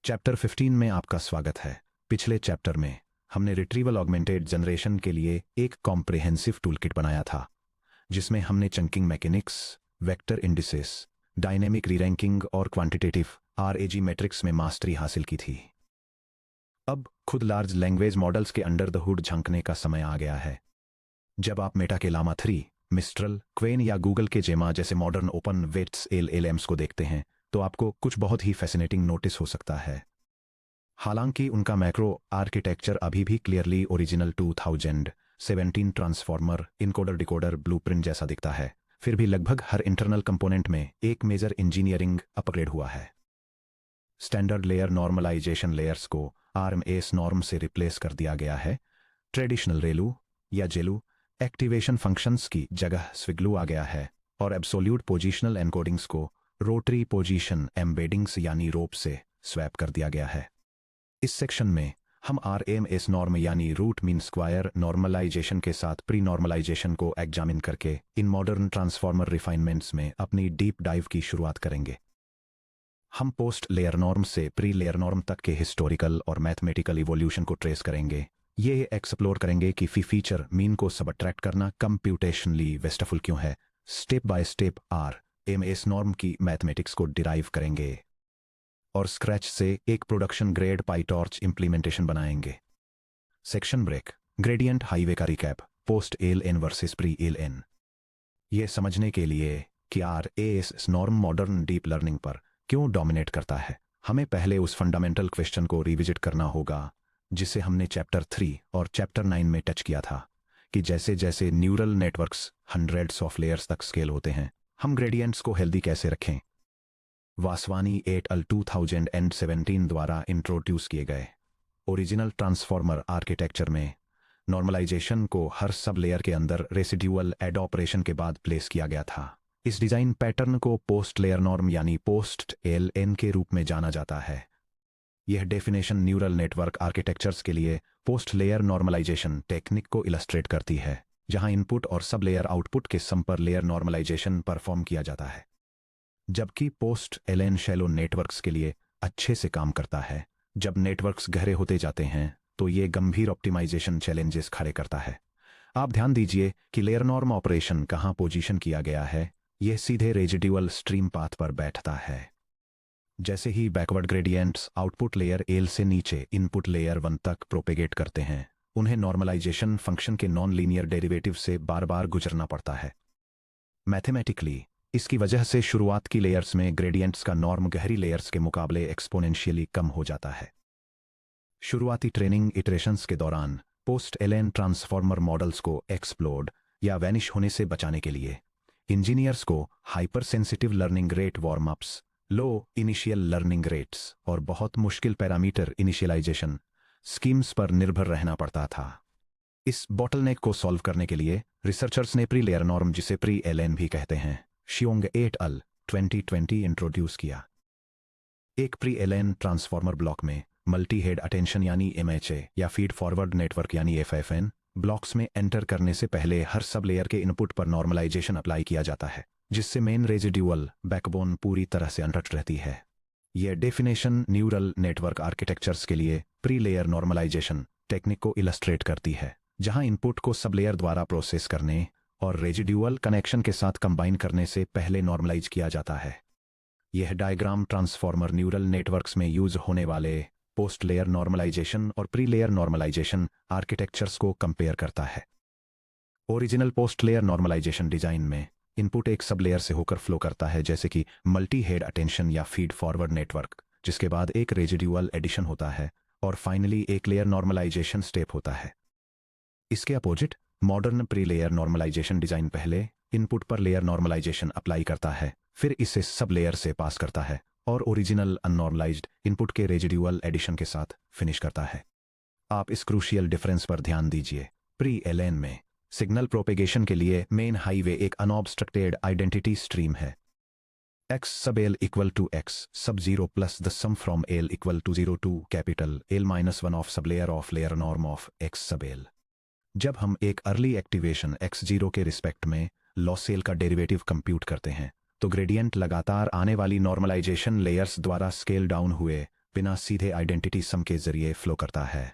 Chapter 15 में आपका स्वागत है। पिछले चैप्टर में हमने रिट्रीवल ऑगमेंटेड जनरेशन के लिए एक कॉम्प्रिहेंसिव टूलकिट बनाया था, जिसमें हमने chunking mechanics, vector indices, dynamic reranking और क्वांटिटेटिव आरएजी मैट्रिक्स में मास्टरी हासिल की थी। अब खुद लार्ज लैंग्वेज मॉडल्स के अंडर द हुड झांकने का समय आ गया है। जब आप मेटा के लामा 3, मिस्ट्रल, क्वेन या गूगल के जेमा जैसे मॉडर्न ओपन वेट्स एलएलएम्स को देखते हैं, तो आपको कुछ बहुत ही फैसिनेटिंग नोटिस हो सकता है। हालांकि उनका मैक्रो आर्किटेक्चर अभी भी clearly original 2017 transformer encoder decoder blueprint जैसा दिखता है, फिर भी लगभग हर इंटरनल कंपोनेंट में एक मेजर इंजीनियरिंग अपग्रेड हुआ है। स्टैंडर्ड लेयर नॉर्मलाइजेशन लेयर्स को आरएमएस नॉर्म से रिप्लेस कर दिया गया है। ट्रेडिशनल रेलू या जेलू एक्टिवेशन फंक्शंस की जगह स्विग्लू आ गया है और एब्सोल्यूट पोजिशनल एनकोडिंग्स को रोटरी पोजीशन एम्बेडिंग्स यानी रोप से स्वैप कर दिया गया है। इस सेक्शन में हम आरएमएस नॉर्म यानी रूट मीन स्क्वायर नॉर्मलाइजेशन के साथ प्री नॉर्मलाइजेशन को एग्जामिन करके इन मॉडर्न ट्रांसफॉर्मर रिफाइनमेंट्स में अपनी डीप डाइव की शुरुआत करेंगे। हम पोस्ट लेयर नॉर्म से प्री लेयर नॉर्म तक के हिस्टोरिकल और मैथमेटिकल इवोल्यूशन को ट्रेस करेंगे। ये एक्सप्लोर करेंगे कि फीचर मीन को सबट्रैक्ट करना कंप्यूटेशनली वेस्टफुल क्यों है। Step by step RMS norm की मैथमेटिक्स को डिराइव करेंगे और स्क्रैच से एक प्रोडक्शन ग्रेड पाईटॉर्च इंप्लीमेंटेशन बनाएंगे। सेक्शन ब्रेक, ग्रेडियंट हाईवे का recap, post LN versus pre LN. यह समझने के लिए कि RMS norm modern deep learning पर क्यों डोमिनेट करता है, हमें पहले उस फंडामेंटल क्वेश्चन को रिविजिट करना होगा जिसे हमने चैप्टर 3 और चैप्टर 9 में टच किया था, कि जैसे जैसे neural networks hundreds of layers तक स्केल होते हैं, हम ग्रेडियंट्स को हेल्दी कैसे रखें। वासवानी एट अल 2017 द्वारा इंट्रोड्यूस किए गए ओरिजिनल ट्रांसफॉर्मर आर्किटेक्चर में नॉर्मलाइजेशन को हर सब लेयर के अंदर रेसिड्यूअल एड ऑपरेशन के बाद प्लेस किया गया था। इस डिजाइन पैटर्न को पोस्ट लेयर नॉर्म यानी पोस्ट एलएन के रूप में जाना जाता है। यह डेफिनेशन न्यूरल नेटवर्क आर्किटेक्चर्स के लिए पोस्ट लेयर नॉर्मलाइजेशन टेक्निक को इलस्ट्रेट करती है, जहां इनपुट और सब लेयर आउटपुट के सम पर लेयर नॉर्मलाइजेशन परफॉर्म किया जाता है, जबकि पोस्ट एलएन शैलो नेटवर्क्स के लिए अच्छे से काम करता है। जब नेटवर्क्स गहरे होते जाते हैं तो ये गंभीर ऑप्टिमाइजेशन चैलेंजेस खड़े करता है। आप ध्यान दीजिए कि लेयर नॉर्म ऑपरेशन कहां पोजीशन किया गया है, यह सीधे रेजिड्यूअल स्ट्रीम पाथ पर बैठता है। जैसे ही backward gradients output layer L से नीचे इनपुट लेयर 1 तक प्रोपेगेट करते हैं, उन्हें नॉर्मलाइजेशन फंक्शन के नॉन लीनियर डेरिवेटिव से बार बार गुजरना पड़ता है। मैथमेटिकली इसकी वजह से शुरुआत की लेयर्स में ग्रेडियंट्स का नॉर्म गहरी लेयर्स के मुकाबले एक्सपोनेंशियली कम हो जाता है। शुरुआती ट्रेनिंग इटरेशंस के दौरान पोस्ट एलएन ट्रांसफॉर्मर मॉडल्स को एक्सप्लोड या वैनिश होने से बचाने के लिए इंजीनियर्स को hyper sensitive learning rate warm ups, low initial learning rates और बहुत मुश्किल पैरामीटर इनिशियलाइजेशन स्कीम्स पर निर्भर रहना पड़ता था। इस बॉटलनेक को सॉल्व करने के लिए रिसर्चर्स ने प्री लेयर नॉर्म, जिसे प्री एलएन भी कहते हैं, शियोंग एट अल 2020 इंट्रोड्यूस किया। एक प्री एलएन ट्रांसफॉर्मर ब्लॉक में मल्टी हेड अटेंशन यानी एमएचए या फीड फॉरवर्ड नेटवर्क यानी एफएफएन ब्लॉक्स में एंटर करने से पहले हर सब लेयर के इनपुट पर नॉर्मलाइजेशन अप्लाई किया जाता है, जिससे मेन रेजिड्यूअल बैकबोन पूरी तरह से अनटच्ड रहती है। यह डेफिनेशन न्यूरल नेटवर्क आर्किटेक्चर्स के लिए प्री लेयर नॉर्मलाइजेशन टेक्निक को इलस्ट्रेट करती है, जहां इनपुट को सब लेयर द्वारा प्रोसेस करने और रेजिड्यूअल कनेक्शन के साथ कंबाइन करने से पहले नॉर्मलाइज किया जाता है। यह डायग्राम ट्रांसफॉर्मर न्यूरल नेटवर्क्स में यूज होने वाले पोस्ट लेयर नॉर्मलाइजेशन और प्री लेयर नॉर्मलाइजेशन आर्किटेक्चर्स को कंपेयर करता है। Original post layer normalization design में इनपुट एक सब लेयर से होकर फ्लो करता है, जैसे कि मल्टी हेड अटेंशन या फीड फॉरवर्ड नेटवर्क, जिसके बाद एक रेजिड्यूअल एडिशन होता है और फाइनली एक लेयर नॉर्मलाइजेशन स्टेप होता है। इसके opposite modern pre layer normalization design पहले इनपुट पर लेयर नॉर्मलाइजेशन अप्लाई करता है, फिर इसे सब लेयर से पास करता है और ओरिजिनल अननॉर्मलाइज्ड इनपुट के रेजिड्यूअल एडिशन के साथ फिनिश करता है। आप इस क्रूशियल डिफरेंस पर ध्यान दीजिए। प्री एलएन में सिग्नल प्रोपेगेशन के लिए मेन हाईवे एक अनऑब्स्ट्रक्टेड आइडेंटिटी स्ट्रीम है। x sub l equal to x sub 0 plus the sum from l equal to 0 to capital L minus 1 of sublayer of layer norm of x sub l। जब हम एक early activation x0 के respect में loss cell का derivative compute करते हैं, तो gradient लगातार आने वाली नॉर्मलाइजेशन लेयर्स द्वारा स्केल डाउन हुए बिना सीधे आइडेंटिटी सम के जरिए फ्लो करता है।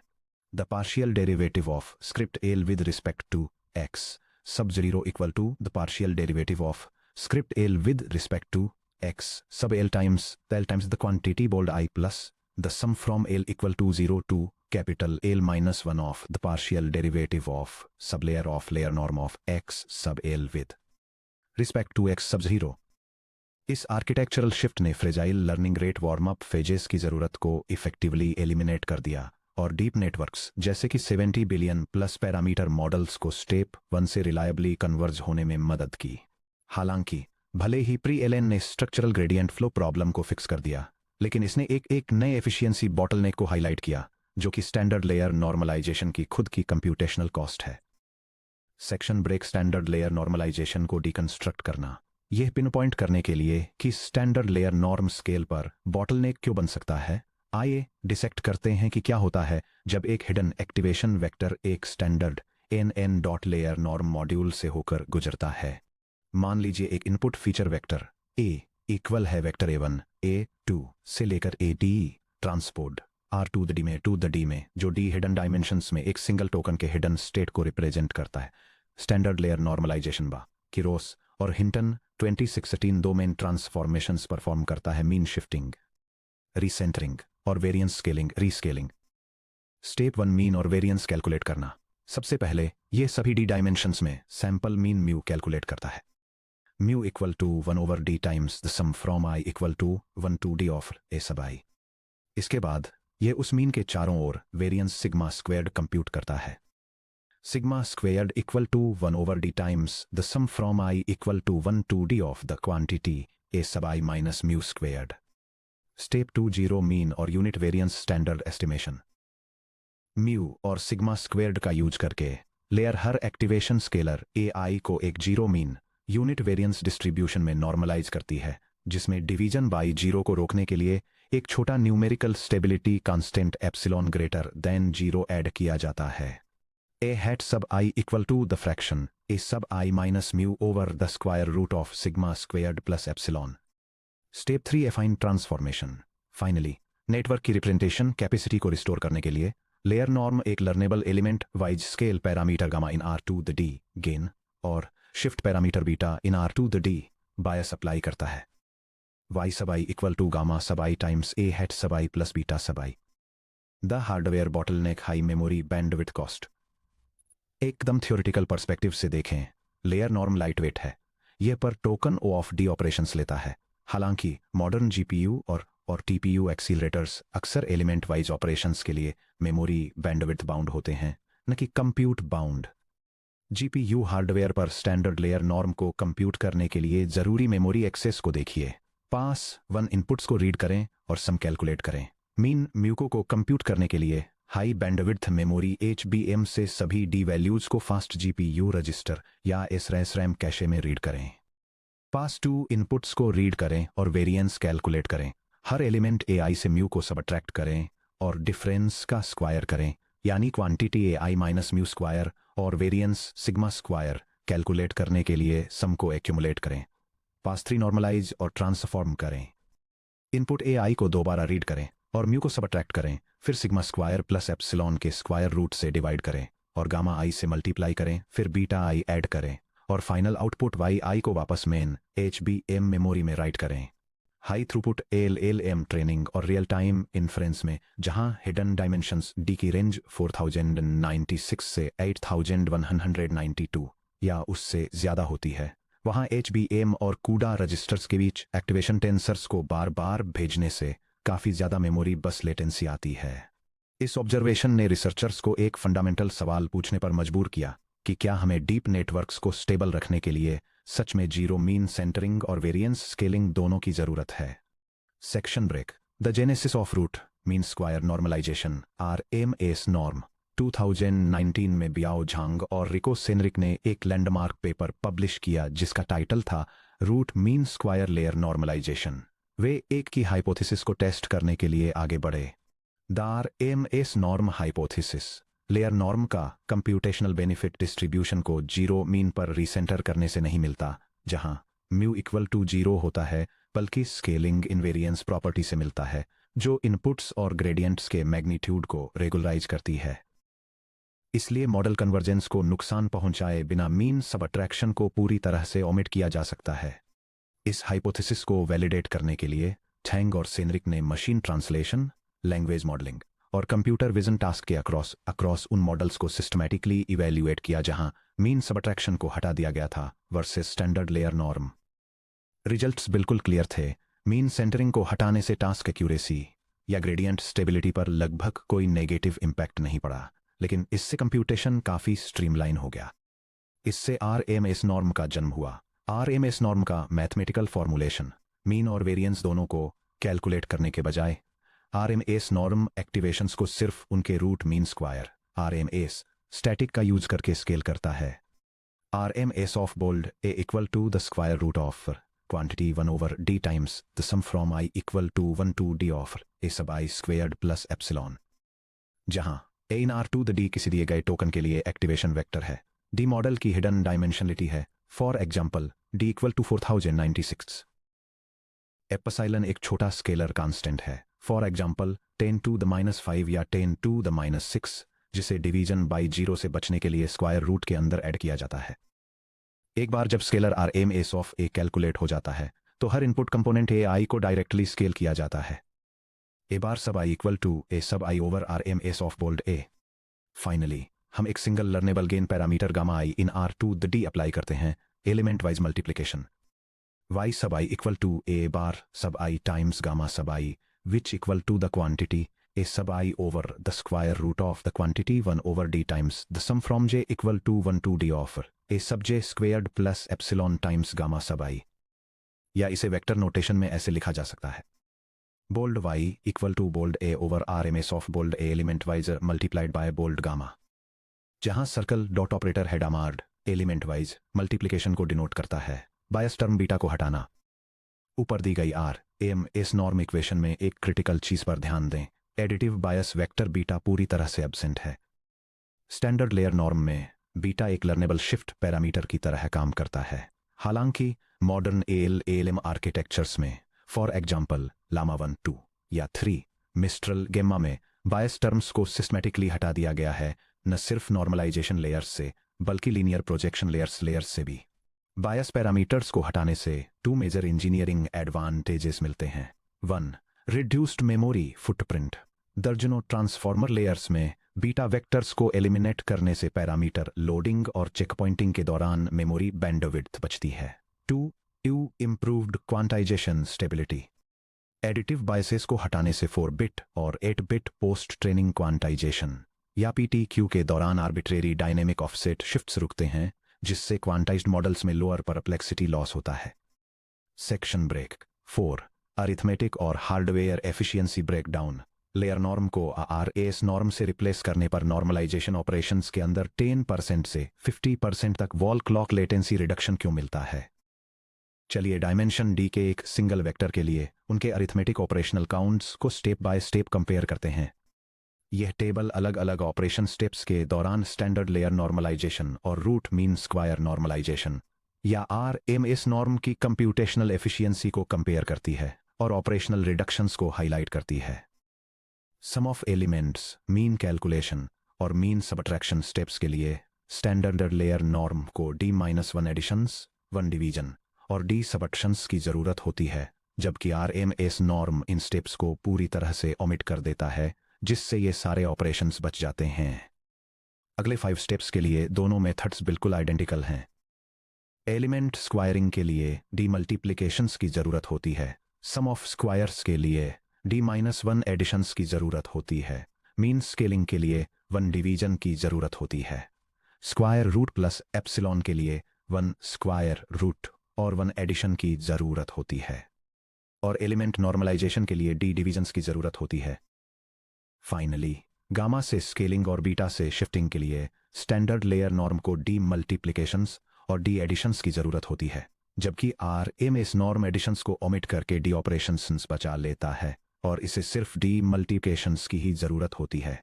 The partial derivative of script L with respect to X sub 0 equal to the partial derivative of script L with respect to x sub l times the quantity bold I plus the sum from l equal to 0 to capital L minus 1 of the partial derivative of sublayer of layer norm of x sub l with respect to x sub 0। इस architectural shift ने fragile learning rate warm up phases की ज़रूरत को effectively eliminate कर दिया और deep networks जैसे कि 70 बिलियन प्लस पैरामीटर मॉडल्स को स्टेप 1 से रिलायबली कन्वर्ज होने में मदद की। हालांकि भले ही प्री एल एन ने स्ट्रक्चरल ग्रेडियंट फ्लो प्रॉब्लम को फिक्स कर दिया, लेकिन इसने एक नए एफिशिएंसी बॉटलनेक को हाईलाइट किया जो कि स्टैंडर्ड लेयर नॉर्मलाइजेशन की खुद की कंप्यूटेशनल कॉस्ट है। Section break standard layer normalization को डिकंस्ट्रक्ट करना, यह पिन पॉइंट करने के लिए कि स्टैंडर्ड लेयर नॉर्म स्केल पर बॉटलनेक क्यों बन सकता है, आइए डिसेक्ट करते हैं कि क्या होता है जब एक हिडन एक्टिवेशन वेक्टर एक standard N dot layer norm module से होकर गुजरता है। मान लीजिए एक input feature vector a equal है वेक्टर a1 a2 से लेकर a d transport r2 the d में जो d हिडन डायमेंशंस में एक सिंगल टोकन के हिडन स्टेट को रिप्रेजेंट करता है। स्टैंडर्ड लेयर नॉर्मलाइजेशन बा किरोस और हिंटन 2016 दो मेन ट्रांसफॉर्मेशंस परफॉर्म करता है, मीन शिफ्टिंग, रीसेंटरिंग और variance scaling rescaling. Step 1 mean और वेरिएंस कैलकुलेट करना। सबसे पहले यह सभी d डायमेंशंस में सैंपल मीन म्यू कैलकुलेट करता है। Mu equal to 1 over d times the sum from i equal to 1 to d of a sub i। इसके बाद यह उस मीन के चारों ओर वेरिएंस सिग्मा स्क्वेयर्ड कंप्यूट करता है। Sigma squared equal to 1 over d times the sum from i equal to 1 to d of the quantity a sub i minus mu squared. Step 2 zero mean और unit variance standard estimation. Mu और sigma squared का use करके layer हर activation scalar ai को एक zero mean unit variance distribution में normalise करती है, जिसमें डिवीजन बाई जीरो को रोकने के लिए एक छोटा numerical stability constant epsilon greater than zero add किया जाता है। A hat sub i equal to the fraction a sub i minus mu over the square root of sigma squared plus epsilon. Step 3 affine transformation. Finally network की representation capacity को restore करने के लिए layer norm एक learnable element wise scale parameter gamma in r2 the d gain और shift parameter beta in r2 the d bias apply करता है। y sub i equal to gamma sub i times a hat sub i plus beta sub i। The hardware bottleneck high memory bandwidth cost. एकदम theoretical perspective से देखें, layer norm lightweight है, यह per token O of D operations लेता है। हालांकि modern GPU और TPU accelerators अक्सर एलिमेंट वाइज ऑपरेशंस के लिए मेमोरी बैंडविड्थ बाउंड होते हैं, न कि कंप्यूट बाउंड। जीपीयू हार्डवेयर पर स्टैंडर्ड लेयर नॉर्म को कंप्यूट करने के लिए जरूरी मेमोरी एक्सेस को देखिए। पास 1 इनपुट्स को रीड करें और सम कैलकुलेट करें। मीन म्यूको को कंप्यूट करने के लिए हाई बैंडविड्थ मेमोरी HBM से सभी डी वैल्यूज को फास्ट जीपीयू रजिस्टर या SRAM कैशे में रीड करें। पास 2 इनपुट्स को रीड करें और वेरिएंस कैलकुलेट करें। हर एलिमेंट AI से म्यू को सबट्रैक्ट करें और डिफरेंस का स्क्वायर करें, यानी quantity AI minus mu square और वेरिएंस सिग्मा स्क्वायर कैलकुलेट करने के लिए सम को एक्यूमुलेट करें। पास 3 नॉर्मलाइज और ट्रांसफॉर्म करें। इनपुट AI को दोबारा रीड करें और म्यू को सबट्रैक्ट करें, फिर सिग्मा स्क्वायर प्लस एप्सिलॉन के स्क्वायर रूट से डिवाइड करें और गामा i से मल्टीप्लाई करें, फिर बीटा i ऐड करें और फाइनल आउटपुट yi को वापस मेन HBM मेमोरी में राइट करें। हाई थ्रूपुट LLM ट्रेनिंग और रियल टाइम इन्फ्रेंस में जहां हिडन डायमेंशंस d की रेंज 4096 से 8192 या उससे ज्यादा होती है, वहां HBM और CUDA रजिस्टर्स के बीच एक्टिवेशन टेंसर्स को बार बार भेजने से काफी ज्यादा मेमोरी बस लेटेंसी आती है। इस ऑब्जर्वेशन ने रिसर्चर्स को एक फंडामेंटल सवाल पूछने पर मजबूर किया कि क्या हमें डीप नेटवर्क्स को स्टेबल रखने के लिए सच में जीरो मीन सेंटरिंग और वेरिएंस स्केलिंग दोनों की जरूरत है। Section break. The genesis of root mean square normalization RMS norm 2019 में बियाओ झांग और रिको सेनरिक ने एक लैंडमार्क पेपर पब्लिश किया जिसका टाइटल था root mean square layer normalisation. वे एक की हाइपोथेसिस को टेस्ट करने के लिए आगे बढ़े। The RMS norm hypothesis layer norm का कंप्यूटेशनल बेनिफिट डिस्ट्रीब्यूशन को जीरो मीन पर रीसेंटर करने से नहीं मिलता, जहां म्यू इक्वल टू जीरो होता है, बल्कि स्केलिंग इनवेरिएंस प्रॉपर्टी से मिलता है, जो इनपुट्स और ग्रेडियंट्स के मैग्नीट्यूड को रेगुलराइज करती है। इसलिए मॉडल कन्वर्जेंस को नुकसान पहुंचाए बिना मीन सबट्रैक्शन को पूरी तरह से ओमिट किया जा सकता है। इस हाइपोथेसिस को वैलिडेट करने के लिए थैंग और सेनरिक ने मशीन ट्रांसलेशन, लैंग्वेज मॉडलिंग और कंप्यूटर विजन टास्क के अक्रॉस उन मॉडल्स को सिस्टमैटिकली इवैल्यूएट किया जहां मीन सबट्रैक्शन को हटा दिया गया था versus standard layer norm. Results बिल्कुल क्लियर थे। मीन सेंटरिंग को हटाने से टास्क एक्यूरेसी या ग्रेडियंट स्टेबिलिटी पर लगभग कोई नेगेटिव इम्पैक्ट नहीं पड़ा, लेकिन इससे कंप्यूटेशन काफ़ी स्ट्रीमलाइन हो गया। इससे आरएमएस नॉर्म का जन्म हुआ। आरएमएस नॉर्म का मैथमेटिकल फॉर्मूलेशन मीन और वेरिएंस दोनों को कैलकुलेट करने के बजाय आरएमएस नॉर्म एक्टिवेशंस को सिर्फ उनके root mean square RMS static का यूज करके स्केल करता है। RMS of bold A equal to the square root of quantity 1 over d times the sum from I equal to 1 to d of a sub I squared plus epsilon, जहां a in R2 the d किसी दिए गए token के लिए activation vector है। d model की hidden dimensionality है। For example d equal to 4096। Epsilon एक छोटा स्केलर कांस्टेंट है। फॉर एग्जाम्पल 10 to the -5 या 10 to the -6, जिसे डिवीजन बाई 0 से बचने के लिए स्क्वायर रूट के अंदर ऐड किया जाता है। एक बार जब scalar RMS of A calculate हो जाता है तो हर इनपुट कंपोनेंट ए आई को डायरेक्टली स्केल किया जाता है। A bar sub i equal to A sub I over RMS of bold A. Finally हम एक single learnable gain parameter gamma I in R to the D apply करते हैं element wise multiplication. Y सब i equal to A bar sub i times gamma sub i which equal to the quantity a sub I over the square root of the quantity 1 over d times the sum from j equal to 1 to d of a sub j squared plus epsilon times gamma sub i. या इसे vector notation में ऐसे लिखा जा सकता है bold Y equal to bold A over R M S of bold A element wise multiplied by bold gamma, जहां circle dot operator है डामार्ड एलिमेंट वाइज मल्टीप्लिकेशन को डिनोट करता है। बायस टर्म बीटा को हटाना। ऊपर दी गई R M S norm equation में एक क्रिटिकल चीज पर ध्यान दें, एडिटिव बायस वेक्टर बीटा पूरी तरह से एब्सेंट है। स्टैंडर्ड लेयर नॉर्म में बीटा एक लर्नेबल शिफ्ट पैरामीटर की तरह काम करता है। हालांकि मॉडर्न एएलएम आर्किटेक्चर्स में फॉर एग्जांपल लामा 1, 2 या 3 मिस्ट्रल गेम्मा में बायस टर्म्स को सिस्टमैटिकली हटा दिया गया है, न सिर्फ नॉर्मलाइजेशन लेयर्स से बल्कि लीनियर प्रोजेक्शन लेयर्स से भी। बायस पैरामीटर्स को हटाने से 2 मेजर इंजीनियरिंग एडवांटेजेस मिलते हैं। 1. Reduced memory footprint. दर्जनों ट्रांसफॉर्मर लेयर्स में बीटा वेक्टर्स को एलिमिनेट करने से पैरामीटर लोडिंग और चेक पॉइंटिंग के दौरान मेमोरी बैंडविड्थ बचती है। 2. Improved quantization stability. Additive biases को हटाने से 4 बिट और 8 बिट पोस्ट ट्रेनिंग क्वांटाइजेशन या पीटीक्यू के दौरान आर्बिट्रेरी डायनेमिक ऑफसेट शिफ्ट्स रुकते हैं, जिससे क्वांटाइज्ड मॉडल्स में लोअर परप्लेक्सिटी लॉस होता है। Section break. 4. अरिथमेटिक और hardware efficiency breakdown. Layer norm को आरएस नॉर्म से रिप्लेस करने पर नॉर्मलाइजेशन ऑपरेशंस के अंदर 10% से 50% तक वॉल क्लॉक लेटेंसी रिडक्शन क्यों मिलता है। चलिए डायमेंशन डी के एक सिंगल वेक्टर के लिए उनके अरिथमेटिक ऑपरेशनल काउंट्स को स्टेप बाय स्टेप कंपेयर करते हैं। यह टेबल अलग अलग ऑपरेशन स्टेप्स के दौरान स्टैंडर्ड लेयर नॉर्मलाइजेशन और रूट मीन स्क्वायर नॉर्मलाइजेशन या आरएमएस नॉर्म की कंप्यूटेशनल एफिशिएंसी को कंपेयर करती है और ऑपरेशनल रिडक्शंस को हाईलाइट करती है। सम ऑफ एलिमेंट्स, मीन कैलकुलेशन और मीन सबट्रैक्शन स्टेप्स के लिए स्टैंडर्ड लेयर नॉर्म को D-1 एडिशंस, 1 डिवीजन और D सबट्रैक्शंस की जरूरत होती है, जबकि आरएमएस नॉर्म इन स्टेप्स को पूरी तरह से ओमिट कर देता है, जिससे ये सारे ऑपरेशंस बच जाते हैं। अगले 5 स्टेप्स के लिए दोनों मेथड्स बिल्कुल आइडेंटिकल हैं। एलिमेंट स्क्वायरिंग के लिए डीमल्टीप्लिकेशंस की जरूरत होती है। सम ऑफ स्क्वायर्स के लिए D-1 एडिशंस की जरूरत होती है। मीन स्केलिंग के लिए 1 डिवीजन की जरूरत होती है। स्क्वायर रूट प्लस एप्सिलॉन के लिए 1 स्क्वायर रूट और 1 एडिशन की जरूरत होती है। और एलिमेंट नॉर्मलाइजेशन के लिए D डिवीजन्स की जरूरत होती है। फाइनली गामा से स्केलिंग और बीटा से शिफ्टिंग के लिए स्टैंडर्ड लेयर नॉर्म को D मल्टीप्लिकेशंस और D एडिशंस की जरूरत होती है, जबकि आरएमएस नॉर्म एडिशंस को ओमिट करके D ऑपरेशंस बचा लेता है और इसे सिर्फ D मल्टीप्लिकेशंस की ही जरूरत होती है।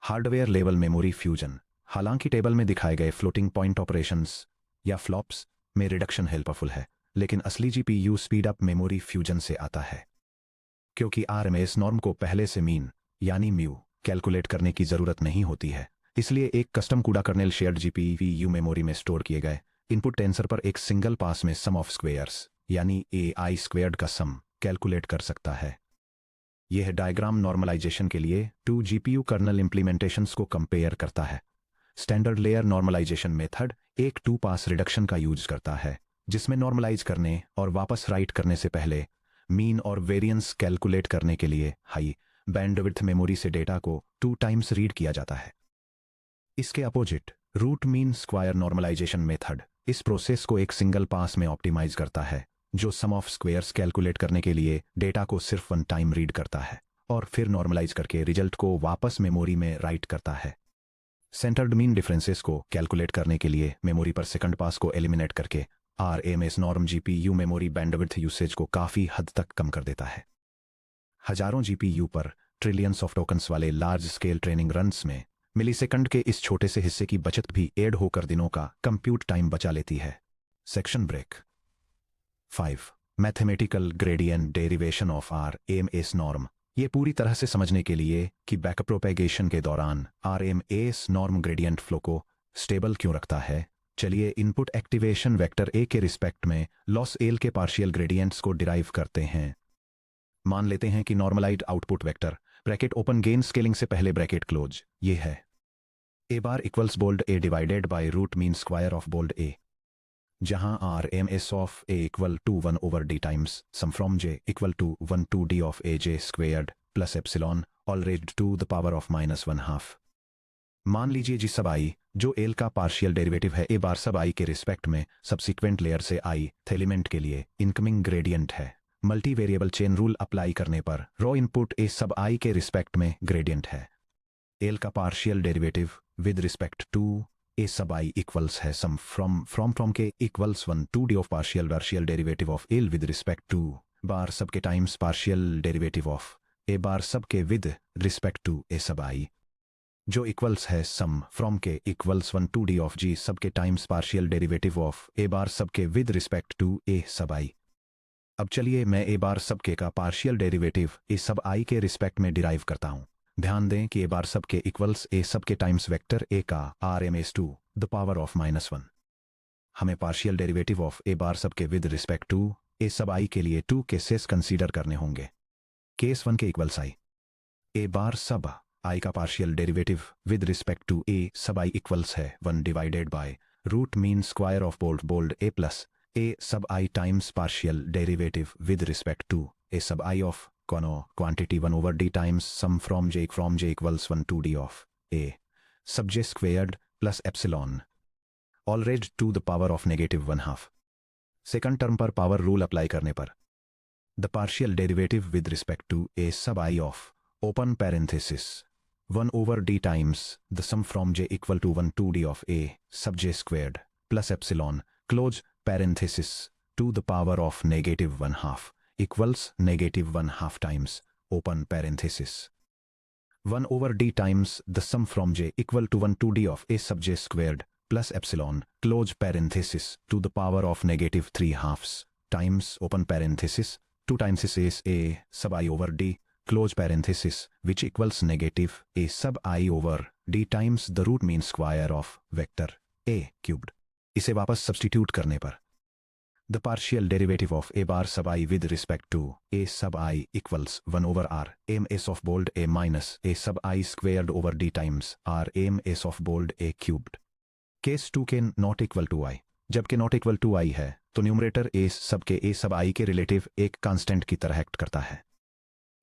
Hardware level memory fusion. हालांकि टेबल में दिखाए गए फ्लोटिंग पॉइंट ऑपरेशंस या फ्लॉप्स में रिडक्शन हेल्पफुल है, लेकिन असली GPU speed up memory fusion से आता है। क्योंकि आरएमएस नॉर्म को पहले से मीन यानी म्यू कैलकुलेट करने की जरूरत नहीं होती है, इसलिए एक कस्टम कूड़ा कर्नेल शेयर्ड जीपीयू मेमोरी में स्टोर किए गए इनपुट टेंसर पर एक सिंगल पास में सम ऑफ स्क्वेयर्स यानी AI स्क्वेयर्ड का सम कैलकुलेट कर सकता है। यह डायग्राम नॉर्मलाइजेशन के लिए 2 GPU कर्नल इंप्लीमेंटेशंस को कंपेयर करता है। स्टैंडर्ड लेयर नॉर्मलाइजेशन मेथड एक 2 पास रिडक्शन का यूज करता है, जिसमें नॉर्मलाइज करने और वापस राइट करने से पहले मीन और वेरिएंस कैलकुलेट करने के लिए हाई बैंडविड्थ मेमोरी से डेटा को 2 टाइम्स रीड किया जाता है। इसके opposite root mean square normalization method इस प्रोसेस को एक सिंगल पास में ऑप्टिमाइज करता है, जो सम ऑफ स्क्वेयर्स कैलकुलेट करने के लिए डेटा को सिर्फ 1 टाइम रीड करता है और फिर नॉर्मलाइज करके रिजल्ट को वापस मेमोरी में राइट करता है। सेंटर्ड मीन डिफरेंसेस को कैलकुलेट करने के लिए मेमोरी पर सेकंड पास को एलिमिनेट करके RMS norm GPU memory bandwidth usage को काफी हद तक कम कर देता है। हजारों जीपीयू पर ट्रिलियंस ऑफ टोकन्स वाले लार्ज स्केल ट्रेनिंग रन्स में मिलीसेकंड के इस छोटे से हिस्से की बचत भी ऐड होकर दिनों का कंप्यूट टाइम बचा लेती है। Section break 5 mathematical gradient derivation of RMS norm. ये पूरी तरह से समझने के लिए कि बैक प्रोपेगेशन के दौरान आरएमएस नॉर्म ग्रेडियंट फ्लो को स्टेबल क्यों रखता है, चलिए इनपुट एक्टिवेशन वेक्टर ए के रिस्पेक्ट में लॉस एल के पार्शियल ग्रेडियंट्स को डिराइव करते हैं। मान लेते हैं कि normalised output vector bracket open gain scaling से पहले ब्रैकेट क्लोज ये है a bar equals bold a divided by root mean square of bold a, जहां RMS of a equal to 1 over d times sum from j equal to 1 to d of a j squared plus epsilon all raised to the power of -1/2। मान लीजिए जी सब आई जो L का partial derivative है a bar sub आई के respect में subsequent layer से आई element के लिए इनकमिंग ग्रेडियंट है। Multi variable chain rule apply करने पर रॉ इनपुट ए सब आई के रिस्पेक्ट में ग्रेडियंट है। एल का partial derivative with respect to A sub i equals है sum from k equals 1 to d of partial derivative of L with respect to bar sub k times partial derivative of A bar sub के with respect to A sub आई, जो equals है sum from k equals 1 to d of जी सब k times partial derivative of A bar sub के with respect to A sub आई। अब चलिए मैं ए bar sub के का पार्शियल डेरिवेटिव ए सब आई के रिस्पेक्ट में डिराइव करता हूं। ध्यान दें कि ए बार सब के इक्वल्स ए सब के टाइम्स वेक्टर ए का RMS to the power of -1। हमें partial derivative of A bar sub के with respect to A sub आई के लिए 2 केसेस कंसीडर करने होंगे। केस 1 के equals I A bar sub i का partial derivative with respect to A sub i equals है 1 divided by root mean square of bold a plus a sub i times partial derivative with respect to A sub i of quantity 1 over d times sum from j equals 1 to d of a sub j squared plus epsilon all raised to the power of -1/2। Second term पर power rule apply करने पर the partial derivative with respect to A sub i of open parenthesis 1 over d times the sum from j equal to 1 to d of a sub j squared plus epsilon close parenthesis to the power of -1/2 equals -1/2 times open parenthesis 1 over d times the sum from j equal to 1 to d of a sub j squared plus epsilon close parenthesis to the power of -3/2 times open parenthesis 2 times is a sub I over d close parenthesis which equals -a sub I over d times the root mean square of vector a cubed। इसे वापस substitute करने पर the partial derivative of A bar sub i with respect to A sub i equals 1 over R M S of bold a minus a sub i squared over d times R M S of bold a cubed. Case 2 k not equal to आई, जबकि not equal to आई है तो numerator ए सब के ए sub आई के relative एक constant की तरह act करता है।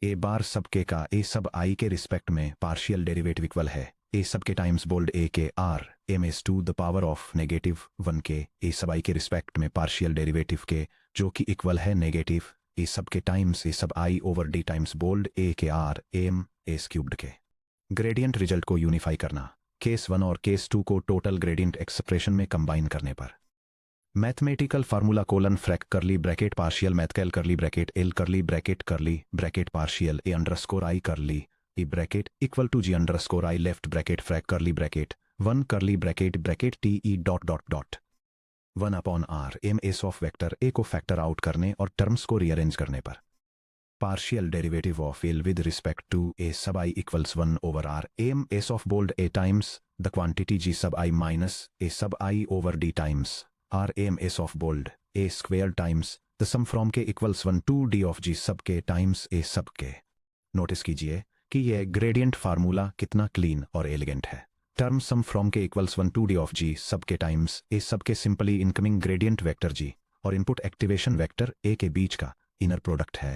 ए बार सब के का ए सब आई के रिस्पेक्ट में पार्शियल डेरिवेटिव इक्वल है ए सब के टाइम्स बोल्ड ए के R M S to the power of -1 के ए सब आई के रिस्पेक्ट में पार्शियल डेरिवेटिव के, जो कि इक्वल है नेगेटिव ए सब k times a sub I over d times bold ए के आर एम एस क्यूब्ड के। ग्रेडियंट रिजल्ट को यूनिफाई करना केस 1 और केस 2 को टोटल ग्रेडियंट एक्सप्रेशन में कंबाइन करने पर mathematical formula colon फ्रैक curly bracket partial mathcal curly bracket L curly bracket partial a underscore i curly a bracket equal to g underscore i left bracket frac curly bracket 1 curly bracket T E dot 1 upon R M S of vector a को factor out करने और terms को rearrange करने पर partial derivative of L with respect to a sub I equals 1 over R m S of bold A times the quantity G sub I minus A sub I over D times R m S of bold A square times the sum from K equals 1 to D of G sub K times A sub K। Notice कीजिए कि यह gradient formula कितना clean और elegant है। Term sum from K equals 1 to D of G sub K times A sub K simply incoming gradient vector G और input activation vector A के बीच का इनर प्रोडक्ट है।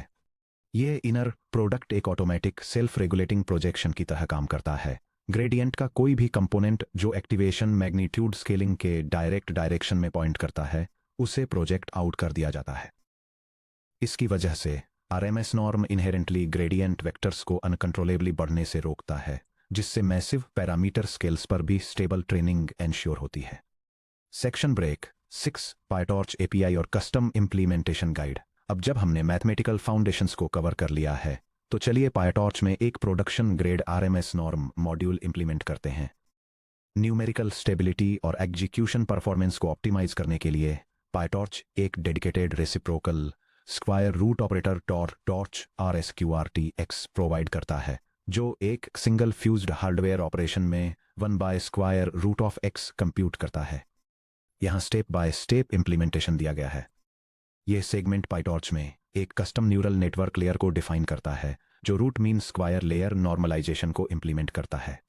यह इनर प्रोडक्ट एक ऑटोमेटिक सेल्फ रेगुलेटिंग प्रोजेक्शन की तरह काम करता है। ग्रेडियंट का कोई भी कंपोनेंट जो एक्टिवेशन मैग्नीट्यूड स्केलिंग के डायरेक्ट डायरेक्शन में पॉइंट करता है उसे प्रोजेक्ट आउट कर दिया जाता है। इसकी वजह से RMS norm inherently gradient vectors को अनकंट्रोलेबली बढ़ने से रोकता है, जिससे मैसिव पैरामीटर स्केल्स पर भी स्टेबल ट्रेनिंग एंश्योर होती है। सेक्शन ब्रेक 6 पायटॉर्च एपीआई और कस्टम इंप्लीमेंटेशन गाइड। अब जब हमने मैथमेटिकल फाउंडेशंस को कवर कर लिया है तो चलिए पायटॉर्च में एक production grade RMS norm module implement करते हैं। न्यूमेरिकल स्टेबिलिटी और एग्जीक्यूशन परफॉर्मेंस को ऑप्टिमाइज करने के लिए पायटॉर्च एक dedicated reciprocal square root operator torch RSQRT-X provide करता है, जो एक सिंगल फ्यूज्ड हार्डवेयर ऑपरेशन में 1 by square root of X compute करता है। यहाँ स्टेप बाय स्टेप इंप्लीमेंटेशन दिया गया है। यह सेगमेंट पायटॉर्च में एक कस्टम न्यूरल नेटवर्क लेयर को डिफाइन करता है, जो root mean square layer normalization को इंप्लीमेंट करता है।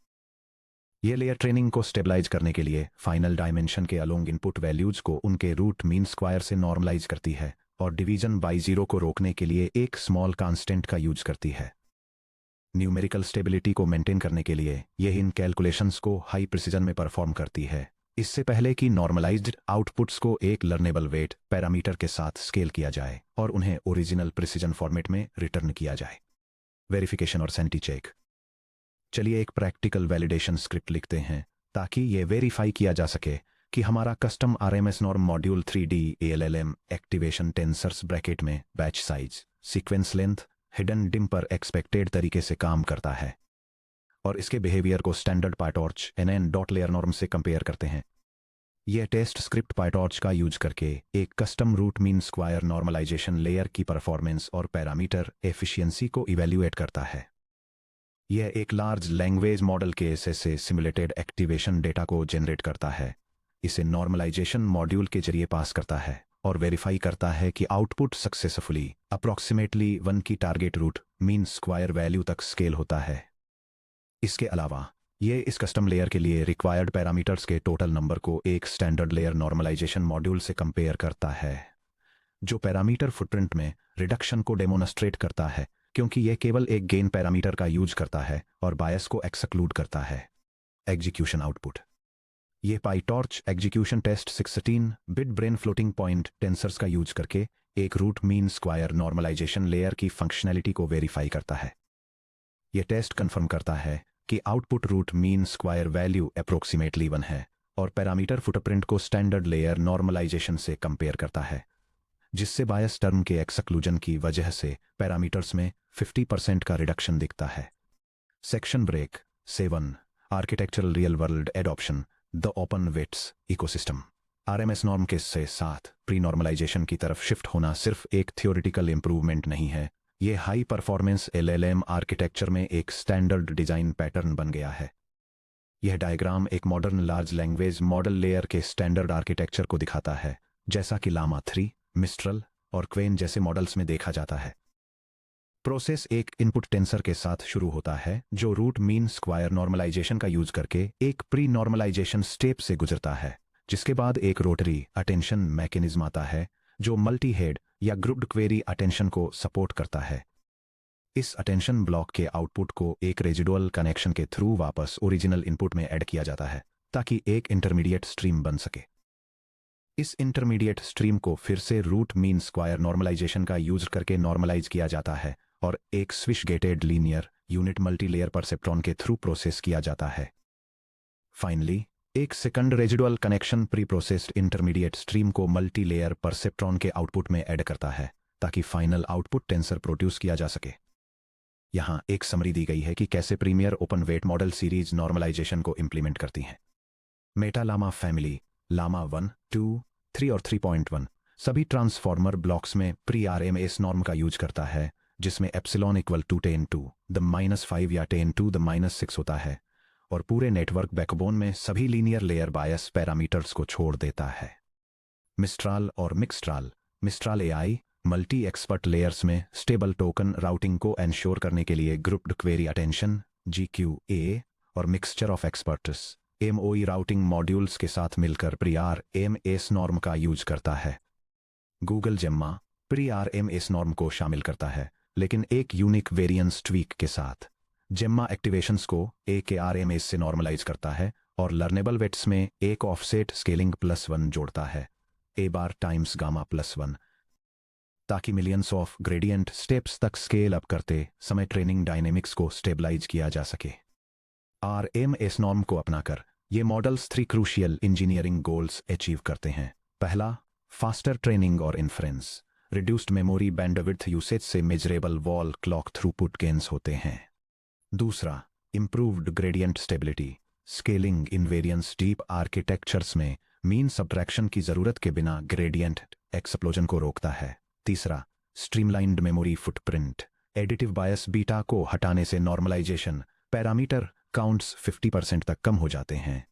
यह लेयर ट्रेनिंग को स्टेबलाइज करने के लिए फाइनल डायमेंशन के अलोंग इनपुट वैल्यूज को उनके रूट मीन स्क्वायर से नॉर्मलाइज करती है और डिवीजन बाय जीरो को रोकने के लिए एक स्मॉल कांस्टेंट का यूज करती है। न्यूमेरिकल स्टेबिलिटी को मेंटेन करने के लिए यह इन कैलकुलेशंस को हाई प्रिसीजन में परफॉर्म करती है, इससे पहले कि नॉर्मलाइज्ड आउटपुट्स को एक लर्नेबल वेट पैरामीटर के साथ स्केल किया जाए और उन्हें ओरिजिनल प्रिसीजन फॉर्मेट में रिटर्न किया जाए। वेरिफिकेशन और सैनिटी चेक। चलिए एक प्रैक्टिकल वैलिडेशन स्क्रिप्ट लिखते हैं ताकि यह वेरीफाई किया जा सके कि हमारा custom RMS norm module 3D ALLM activation tensors bracket में batch size, sequence length, hidden dim पर एक्सपेक्टेड तरीके से काम करता है और इसके बिहेवियर को स्टैंडर्ड पायटॉर्च NN.layer नॉर्म से कंपेयर करते हैं। यह टेस्ट स्क्रिप्ट पायटॉर्च का यूज करके एक custom root mean square normalisation layer की परफॉर्मेंस और पैरामीटर एफिशिएंसी को इवैल्यूएट करता है। यह एक लार्ज लैंग्वेज मॉडल के से सिमुलेटेड एक्टिवेशन डेटा को जनरेट करता है, इसे नॉर्मलाइजेशन मॉड्यूल के जरिए पास करता है और वेरीफाई करता है कि आउटपुट सक्सेसफुली अप्रॉक्सीमेटली 1 की target root mean square value तक स्केल होता है। इसके अलावा यह इस कस्टम लेयर के लिए रिक्वायर्ड पैरामीटर्स के टोटल नंबर को एक स्टैंडर्ड लेयर नॉर्मलाइजेशन मॉड्यूल से कंपेयर करता है, जो पैरामीटर फुटप्रिंट में रिडक्शन को डेमोन्स्ट्रेट करता है, क्योंकि यह केवल एक गेन पैरामीटर का यूज करता है और बायस को एक्सक्लूड करता है। Execution output. यह PyTorch execution test 16 bit brain floating point tensors का यूज करके एक root mean square normalisation layer की फंक्शनैलिटी को वेरीफाई करता है। यह टेस्ट कंफर्म करता है कि output root mean square value approximately 1 है और पैरामीटर फुटप्रिंट को स्टैंडर्ड लेयर नॉर्मलाइजेशन से कंपेयर करता है, जिससे बायस टर्म के एक्सक्लूजन की वजह से पैरामीटर्स में 50% का रिडक्शन दिखता है। Section break 7 architectural real world adoption the open weights ecosystem. RMS norm के साथ प्री नॉर्मलाइजेशन की तरफ शिफ्ट होना सिर्फ एक थियोरिटिकल इंप्रूवमेंट नहीं है, यह हाई परफॉर्मेंस LLM आर्किटेक्चर में एक स्टैंडर्ड डिजाइन पैटर्न बन गया है। यह डायग्राम एक modern large language model layer के स्टैंडर्ड आर्किटेक्चर को दिखाता है, जैसा कि लामा 3, मिस्ट्रल और क्वेन जैसे मॉडल्स में देखा जाता है। प्रोसेस एक इनपुट टेंसर के साथ शुरू होता है, जो रूट मीन स्क्वायर नॉर्मलाइजेशन का यूज करके एक प्री नॉर्मलाइजेशन स्टेप से गुजरता है, जिसके बाद एक रोटरी अटेंशन मैकेनिज्म आता है जो मल्टी हेड या ग्रुप्ड क्वेरी अटेंशन को सपोर्ट करता है। इस अटेंशन ब्लॉक के आउटपुट को एक रेजिडुअल कनेक्शन के थ्रू वापस ओरिजिनल इनपुट में ऐड किया जाता है ताकि एक इंटरमीडिएट स्ट्रीम बन सके। इस इंटरमीडिएट स्ट्रीम को फिर से रूट मीन स्क्वायर नॉर्मलाइजेशन का यूज करके नॉर्मलाइज किया जाता है और एक switch gated linear unit multilayer perceptron के थ्रू प्रोसेस किया जाता है। फाइनली एक second residual connection pre processed intermediate stream को मल्टीलेयर परसेप्ट्रॉन के आउटपुट में ऐड करता है ताकि फाइनल आउटपुट टेंसर प्रोड्यूस किया जा सके। यहां एक समरी दी गई है कि कैसे premier open weight model series normalization को इंप्लीमेंट करती हैं। मेटा लामा फैमिली लामा 1, 2, 3 और 3.1 सभी ट्रांसफॉर्मर ब्लॉक्स में प्री आरएमएस नॉर्म का यूज करता है, जिसमें एप्सिलॉन इक्वल टू 10⁻⁵ या 10⁻⁶ होता है और पूरे नेटवर्क बैकबोन में सभी लीनियर लेयर बायस पैरामीटर्स को छोड़ देता है। मिस्ट्राल और मिक्स्ट्राल। मिस्ट्राल एआई मल्टी एक्सपर्ट लेयर्स में स्टेबल टोकन राउटिंग को एंश्योर करने के लिए ग्रुप्ड क्वेरी अटेंशन GQA और mixture of experts MOE routing modules के साथ मिलकर PRMS नॉर्म का यूज करता है। गूगल जेम्मा PRMS नॉर्म को शामिल करता है, लेकिन एक यूनिक वेरिएंस ट्वीक के साथ। जेम्मा एक्टिवेशंस को AKRMS से नॉर्मलाइज करता है और लर्नेबल वेट्स में एक ऑफसेट स्केलिंग +1 जोड़ता है, A बार टाइम्स गामा +1, ताकि मिलियंस ऑफ ग्रेडियंट स्टेप्स तक स्केल अप करते समय ट्रेनिंग डायनेमिक्स को स्टेबलाइज किया जा सके। RMS नॉर्म को अपनाकर ये models 3 crucial engineering goals achieve करते हैं। पहला, फास्टर ट्रेनिंग और inference. Reduced memory bandwidth usage से measurable wall clock throughput gains होते हैं। दूसरा, improved gradient stability. Scaling invariance deep architectures में मीन सब्ट्रैक्शन की जरूरत के बिना ग्रेडियंट एक्सप्लोजन को रोकता है। तीसरा, स्ट्रीमलाइंड मेमोरी फुटप्रिंट। एडिटिव बायस बीटा को हटाने से नॉर्मलाइजेशन पैरामीटर काउंट्स 50% तक कम हो जाते हैं।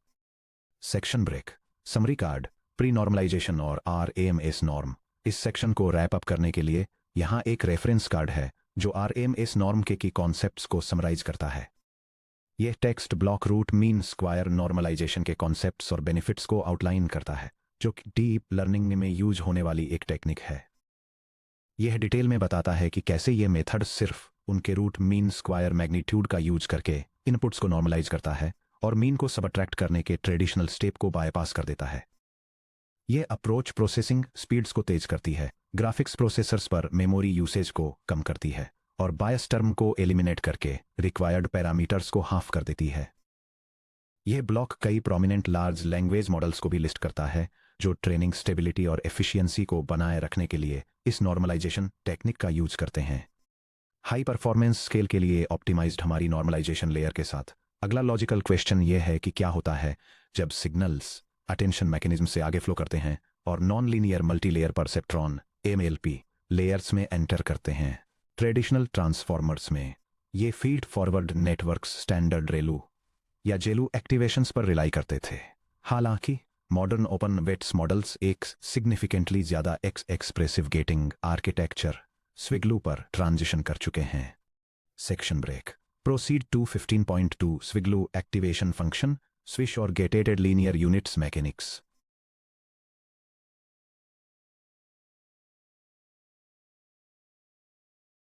Section break. Summary card, pre normalization और RMS नॉर्म। इस सेक्शन को रैप अप करने के लिए यहाँ एक रेफरेंस कार्ड है जो RMS नॉर्म के की कॉन्सेप्ट्स को समराइज करता है। यह text block root mean square normalization के कॉन्सेप्ट्स और बेनिफिट्स को आउटलाइन करता है, जो कि डीप लर्निंग में यूज होने वाली एक टेक्निक है। यह डिटेल में बताता है कि कैसे ये मेथड सिर्फ उनके रूट मीन स्क्वायर मैग्नीट्यूड का यूज करके इनपुट्स को नॉर्मलाइज करता है और मीन को सबट्रैक्ट करने के ट्रेडिशनल स्टेप को बायपास कर देता है। यह अप्रोच प्रोसेसिंग स्पीड्स को तेज करती है, ग्राफिक्स प्रोसेसर्स पर मेमोरी यूसेज को कम करती है और बायस टर्म को एलिमिनेट करके रिक्वायर्ड पैरामीटर्स को हाफ कर देती है। यह ब्लॉक कई प्रोमिनेंट लार्ज लैंग्वेज मॉडल्स को भी लिस्ट करता है जो ट्रेनिंग स्टेबिलिटी और एफिशिएंसी को बनाए रखने के लिए इस नॉर्मलाइजेशन टेक्निक का यूज करते हैं। हाई परफॉर्मेंस स्केल के लिए ऑप्टिमाइज्ड हमारी नॉर्मलाइजेशन लेयर के साथ अगला लॉजिकल क्वेश्चन यह है कि क्या होता है जब सिग्नल्स अटेंशन मैकेनिज्म से आगे फ्लो करते हैं और non linear multilayer perceptron MLP layers में एंटर करते हैं। ट्रेडिशनल ट्रांसफॉर्मर्स में ये feed forward networks standard ReLU या जेलू एक्टिवेशंस पर रिलाई करते थे। हालांकि मॉडर्न ओपन वेट्स मॉडल्स एक सिग्निफिकेंटली ज्यादा एक्सप्रेसिव गेटिंग आर्किटेक्चर स्विग्लू पर ट्रांजिशन कर चुके हैं। Section break. Proceed to 15.2 SwiGLU activation function switch और गेटेड लीनियर यूनिट्स मैकेनिक्स।